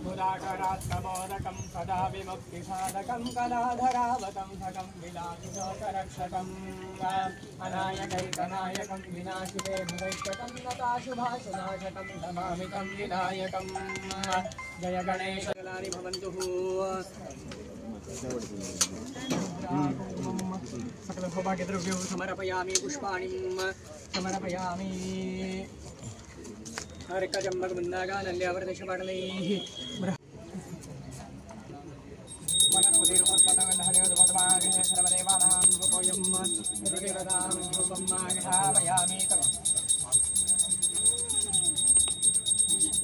मुदाकरात्मोदकं सदा विमुक्तिसाधकं कलाधरावतं सकं विलासितोकरक्षकम् अनायकैकनायकं विनाशिते भुदैष्टकं नताशुभाशुनाशकं नमामि तं विनायकम् जय गणेश कलानि भवन्तु सकल सौभाग्यद्रव्यं समर्पयामि पुष्पाणि समर्पयामि हरिकजम्बकमुन्नागानन्द्यावरदेशपाटलैः वनस्पतिरुपत्पन्नगन्धहरिवद्वद्वाङ्गे सर्वदेवानां गोपोऽयं सर्वदेवतां रूपं माघावयामि तव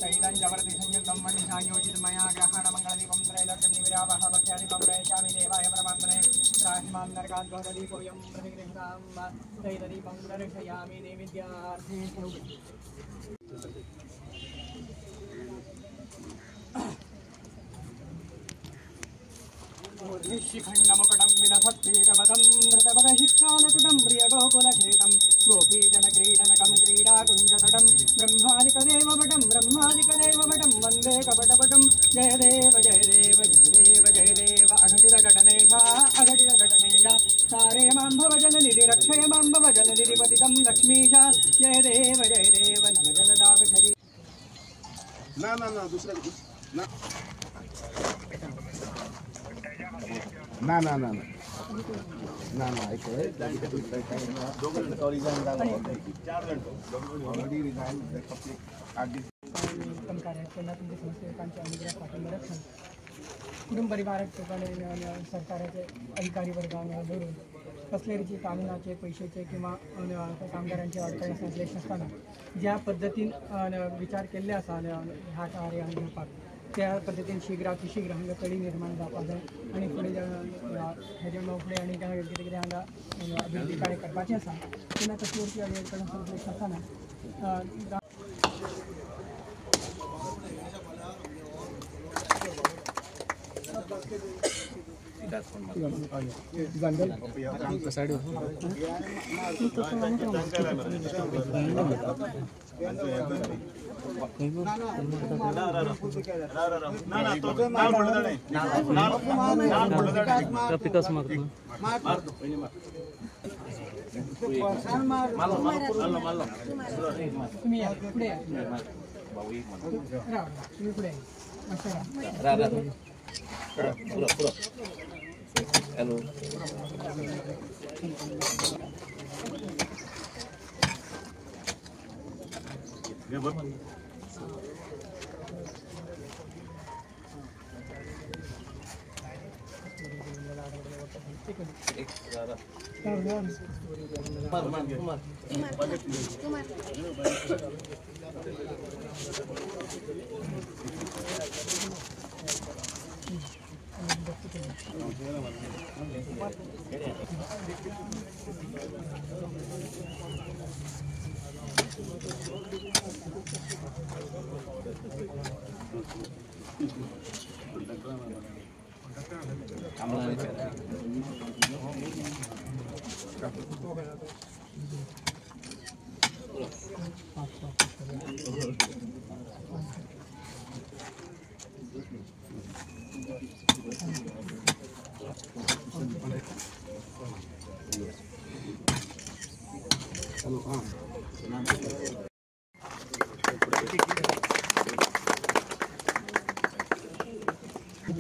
तैलञ्चवर्ति संयुक्तं मणिसायोजितं मया ग्रहणमङ्गलदीपं त्रैलोक्यं निविरावः भक्त्यादिपं प्रयच्छामि देवाय परमात्मने राहिमां नरकाद्वहदीपोऽयं प्रतिगृह्णां तैलदीपं दर्शयामि नैवेद्यार्थे शिखण्डमुकुटं विलसत्पीठपदं धृतपदशिक्षालकुटं प्रियगोकुलखेटं गोपीजनक्रीडनकं क्रीडाकुञ्जतटं ब्रह्मादिकदेवभटं वन्दे कपटपटं जय देव जय देव जय देव जय देव अघटितघटनेशा सारे मां भवजननिधि रक्षय मां भवजननिधि पतितं लक्ष्मीशा जय देव नवजलदावशरी ना ना ना दुसरा ना ना ना ना ना ना ऐक दोघं रिझाईन झाला 4 जण ऑलरेडी रिझाईन पब्लिक आधी उत्तम कार्याचरणात तुमच्या समस्यकांचे अनुग्रह पाठिंबा रक्षण कुटुंब परिवारात ठिकाणी सरकारचे अधिकारी वर्गाने धरून कसलेरीचे कामनाचे पैशाचे किंवा कामगारांचे अडचणी असलेले नसताना ज्या पद्धतीन विचार केल्ले आसा ह्या कार्य घेवपाक त्या पद्धतीन शीघ्रातिशीघ्र हांगा कडी निर्माण जावपाक जाय आनी फुडें हेजे फुडें आनी कितें कितें हांगा अभिवृद्धी कार्य करपाचें आसा तेन्ना कसलेरीची अडचण नासताना Hello.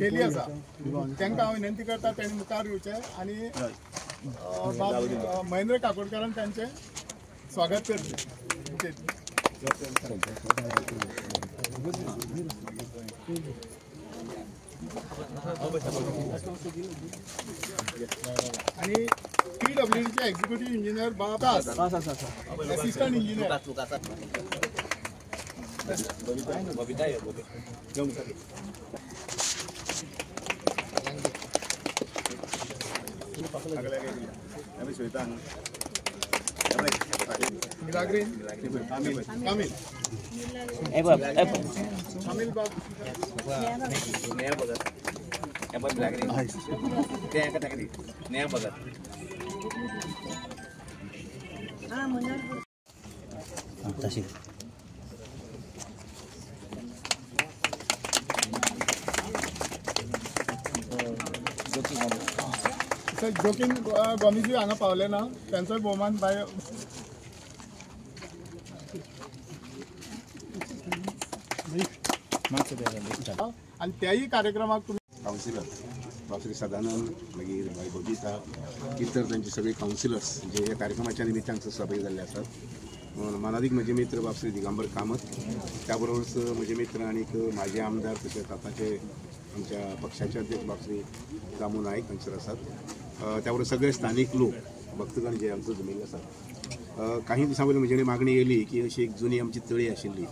केली आसा तांकां हांव विनंती करता त्यांनी मुखार येवचें आनी महेंद्र काकोडकरान तांचें स्वागत करचें आणि PWDचे एक्झिक्युटिव्ह इंजिनियर बाबास असिस्टंट इंजिनियर तर जोकीन गोमीजी हांगा पावले ना त्यांचोय भोवमान भायर आणि त्याही कार्यक्रमाक तुम्ही काउन्सिलर श्री सदानंद मागीर भाई बबिता इतर तांचे सगळे काउन्सिलर्स जे ह्या कार्यक्रमाच्या निमित्तान सहभागी जाल्ले आसात मनादीक म्हजे मित्र श्री दिगंबर कामत त्या बरोबरच म्हजे मित्र आणि माजी आमदार तशेंच आतांचे आमच्या पक्षाचे अध्यक्ष श्री दामू नायक हांगसर आसात त्या बरोबर सगळे स्थानिक लोक भक्तगण जे आमचो जमिल्ले आसात काही दिसां पयलीं म्हजे मागणी येयली की अशी एक जुनी आमची तळी आशिल्ली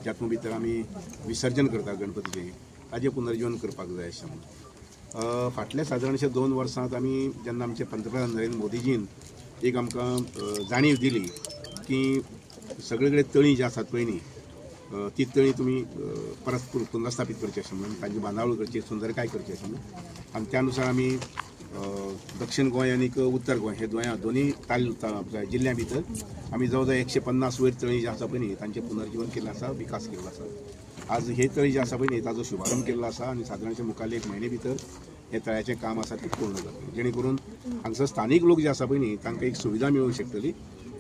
जातून भितर आमी विसर्जन करता गणपतीचें ताजें पुनर्जीवन करपाक जाय अशें म्हणून फाटल्या सादारणशे 2 वर्सांत आमी जेन्ना आमचे पंतप्रधान नरेंद्र मोदीजीन एक आमकां जाणीव दिली की सगळे कडेन तळी जी आसात पळय न्ही ती तळी तुमी परत पुनर्स्थापीत करची अशें म्हणून तांची बांदावळ करची सुंदरकाय करची अशें म्हणून आनी त्या अनुसार आमी दक्षिण गोंय आनी उत्तर गोंय हे दोनूय जिल्ल्या भितर आमी जवळ जवळ 150 वयर तळी जी आसा पळय न्ही तांचें पुनर्जीवन केल्लें आसा विकास केल्लो आसा आज हे तळी जी आसा पळय न्ही ताजो शुभारंभ केल्लो आसा आनी सादारणशे मुखाल्ले 1 म्हयने भितर हे तळ्याचें काम आसा तें पूर्ण जातलें जेणे करून हांगसर स्थानीक लोक जे आसा पळय न्ही तांकां एक सुविधा मेळूंक शकतली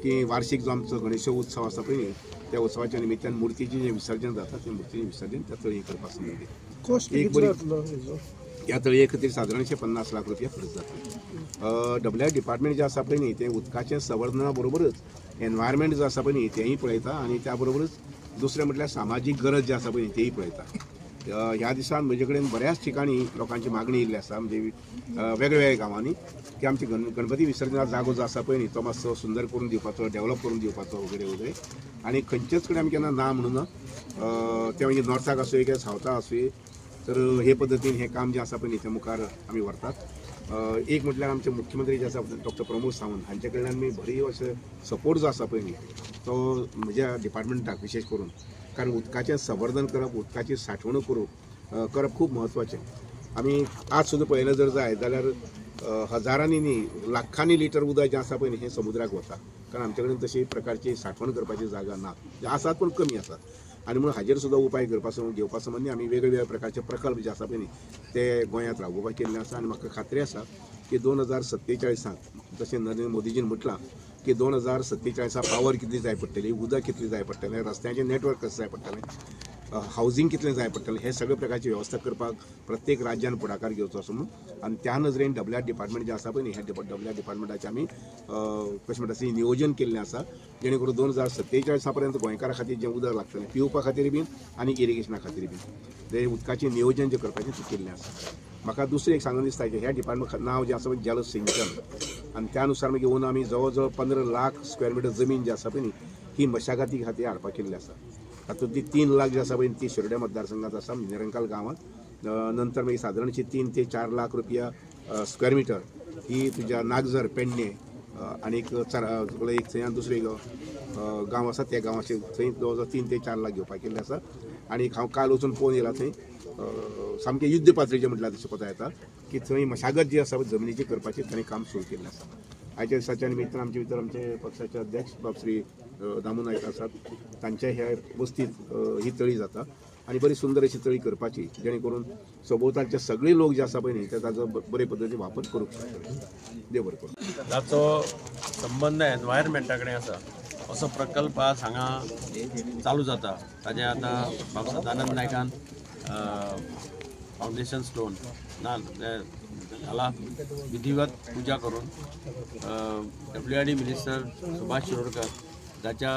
की वार्षिक जो आमचो गणेशोत्सव आसा पळय न्ही त्या उत्सवाच्या निमित्तान मुर्तीचें जें विसर्जन जाता तें मुर्तीचें विसर्जन त्या तळये करपाक संबंदीत एक बरी ह्या तळये खातीर सादारणशे 50 लाख रुपया खर्च जातलो डब्ल्यूआर डिपार्टमेंट जे आसा पळय न्ही तें उदकाचें संवर्धना बरोबरच एनवायरमेंट जो आसा पळय न्ही तेंय पळयता आनी त्या बरोबरच दुसरें म्हटल्यार सामाजीक गरज जी आसा पळय न्ही तेंय पळयता ह्या दिसान म्हजे कडेन बऱ्याच ठिकाणी लोकांची मागणी येयल्ली आसा म्हणजे वेगवेगळ्या गांवांनी की आमचे गणपती विसर्जनाचो जागो जो आसा पळय न्ही तो मातसो सुंदर करून दिवपाचो डेव्हलप करून दिवपाचो वगैरे वगैरे आनी खंयचेच कडेन आमी केन्ना ना म्हणून ते म्हणजे नॉर्थाक आसूं किंवा सावथाक आसूं तर हे पद्दतीन हें काम जें आसा पळय न्ही तें मुखार आमी व्हरतात एक म्हटल्यार आमचे मुख्यमंत्री जे आसा डॉक्टर प्रमोद सावंत हांचे कडल्यान आमी बरी अशें सपोर्ट जो आसा पळय न्ही तो म्हज्या डिपार्टमेंटाक विशेश करून कारण उदकाचें संवर्धन करप उदकाची साठवणूक करप खूब म्हत्वाचें आमी आज सुद्दां पळयलें जर जाय जाल्यार हजारांनी न्ही लाखांनी लिटर उदक जें आसा पळय न्ही हें समुद्राक वता कारण आमचे कडेन तशी प्रकारची साठवण करपाची जागा ना आसात पूण कमी आसात आनी म्हणून हाजेर सुद्दां उपाय घेवपा संबंदी आमी वेगवेगळ्या प्रकारचे प्रकल्प जे आसा पळय न्ही ते गोंयांत राबोवपाक केल्ले आसा आनी म्हाका खात्री आसा की 2047 जशें नरेंद्र मोदीजीन म्हटलां की 2047 पावर कितली जाय पडटली उदक कितली जाय पडटलें रस्त्याचें नेटवर्क कसं जाय पडटलें हावजींग कितलें जाय पडटलें हे सगळे प्रकारची वेवस्था करपाक प्रत्येक राज्यान पुढाकार घेवचो आसा म्हणून आनी त्या नजरेन डब्ल्यूआर डिपार्टमेंट जे आसा पळय न्ही हे डब्ल्यूआर डिपार्टमेंटाचें आमी कशें म्हणटा नियोजन केल्लें आसा जेणे करून 2047 पर्यंत गोंयकारा खातीर जें उदक लागतलें पिवपा खातीर बीन आनी इरिगेशना खातीर बीन ते उदकाचें नियोजन जें करपाचें तें केल्लें आसा म्हाका दुसरें एक सांगून दिसता की ह्या डिपार्टमेंट नांव जें आसा पळय जल सिंचन आनी त्या अनुसार मागीर येवन आमी जवळ जवळ 15 लाख स्क्वेअर मिटर जमीन जी आसा पळय न्ही ही मशागती खातीर हाडपाक केल्ली आसा तातूंतली 3 लाख जी आसा पळय ती शिरोड्या मतदारसंघात आसा निरंकाल गांवांत नंतर मागीर सादारणशी 3 ते 4 लाख रुपया स्क्वेअर मिटर ही तुज्या नागझर पेडणे आनी एक थंय दुसरें गांव आसा त्या गांवाचे थंय जवळ जवळ 3 ते 4 लाख घेवपाक केल्ले आसा आनी हांव काल वचून पळोवन येयला थंय सामकें युध्द पातळीचें म्हटल्यार तशें कोता येता की थंय मशागत जी आसा जमनीची करपाची थंय काम सुरू केल्लें आसा आयच्या दिसाच्या निमित्तान आमचे भितर आमचे पक्षाचे अध्यक्ष श्री दामू नायक आसात तांच्या ह्या बसतींत ही तळी जाता आनी बरी सुंदर अशी तळी करपाची जेणे करून सभोवतालचे सगळे लोक जे आसा पळय न्ही ते ताजो बरे पद्दतीन वापर करूंक शकतले देव बरें करूं ताचो संबंद एनवायरमेंटा कडेन आसा असो प्रकल्प आज हांगा चालू जाता ताजे आतां बाब सदानंद नायकान फावंडेशन स्टोन घाला विधिवत पूजा करून डब्ल्यूआरडी मिनिस्टर सुभाष शिरोडकर जाच्या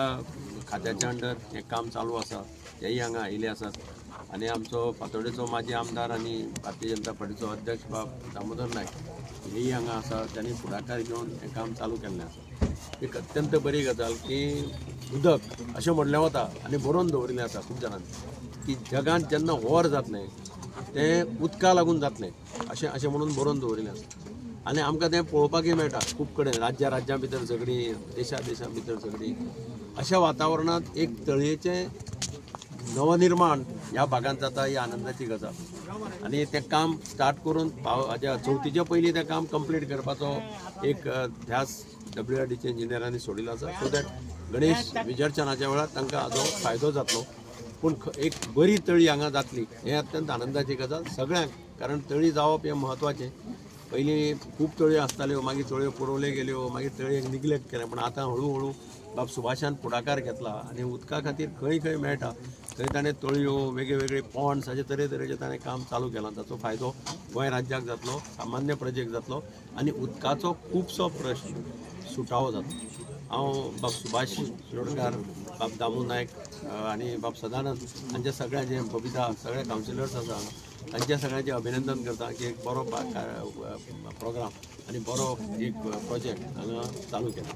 खात्याच्या अंडर हें काम चालू आसा तेय हांगा आयिल्ले आसात आनी आमचो फातोडेचो माजी आमदार आनी भारतीय जनता पार्टीचो अध्यक्ष बाब दामोदर नायक हेय हांगा आसा त्यांनी फुडाकार घेवन हें काम चालू केल्लें आसा एक अत्यंत बरी गजाल की उदक अशें म्हणलें वता आनी बरोवन दवरिल्लें आसा खूब जाणांनी की जगांत जेन्ना वॉर जातलें तें उदका लागून जातलें अशें म्हणून बरोवन दवरिल्लें आसा आनी आमकां तें पळोवपाकय मेळटा खूब कडेन राज्या भितर झगडीं देशा भितर झगडीं अशा वातावरणांत एक तळयेचें नवनिर्माण ह्या भागांत जाता ही आनंदाची गजाल आनी तें काम स्टार्ट करून हाज्या चवथीच्या पयलीं तें काम कंप्लीट करपाचो एक ध्यास डब्ल्यूआरडीच्या इंजिनियरांनी सोडिल्लो आसा सो दॅट गणेश विसर्जनाच्या वेळार तांकां हाजो फायदो जातलो पूण एक बरी तळी हांगा जातली हें अत्यंत आनंदाची गजाल सगळ्यांक कारण तळी जावप हें म्हत्वाचें पयलीं खूब तळयो आसताल्यो, मागीर तळयो पुरवले गेल्यो, मागीर तळयेक निग्लेक्ट केलें, पण आतां हळू बाब सुभाषान पुढाकार घेतला आनी उदका खातीर खंय खंय मेळटा थंय ताणें तळयो वेगळे वेगळे पॉन्ड्स अशे तरेतरेचें ताणें काम चालू केलां. ताचो फायदो गोंय राज्याक जातलो, सामान्य प्रजेक जातलो आनी उदकाचो खुबसो प्रश्न सुटावो जातलो. हांव बाब सुभाष शिरोडकार, बाब दामू नायक आनी बाब सदानंद हांच्या सगळ्यांचे बबिता सगळे कावन्सिलर्स आसा तांच्या सगळ्यांचें अभिनंदन करता की एक बरो प्रोग्राम आनी बरो एक प्रोजेक्ट हांगा चालू केला.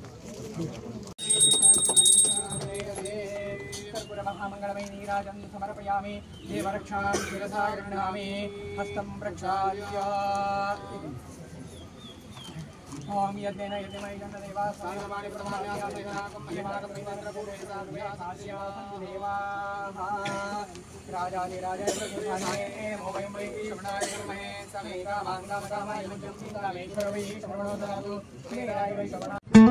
महामंगलमय नीराजं समर्पयामि देवरक्षां शिरसा गृह्णामि हस्तं प्रक्षाल्य ओम यज्ञेन यज्ञमय जन्मदेवा साधमानि प्रधान्यासेनाकं महिमाकं देवाः राजाधिराजय प्रभुधाने मोवयं वै श्रवणाय नमः समेता माङ्गामकामाय मुञ्जं सीतामेश्वर वै श्रवणो ददातु श्रीराय वै श्रवणा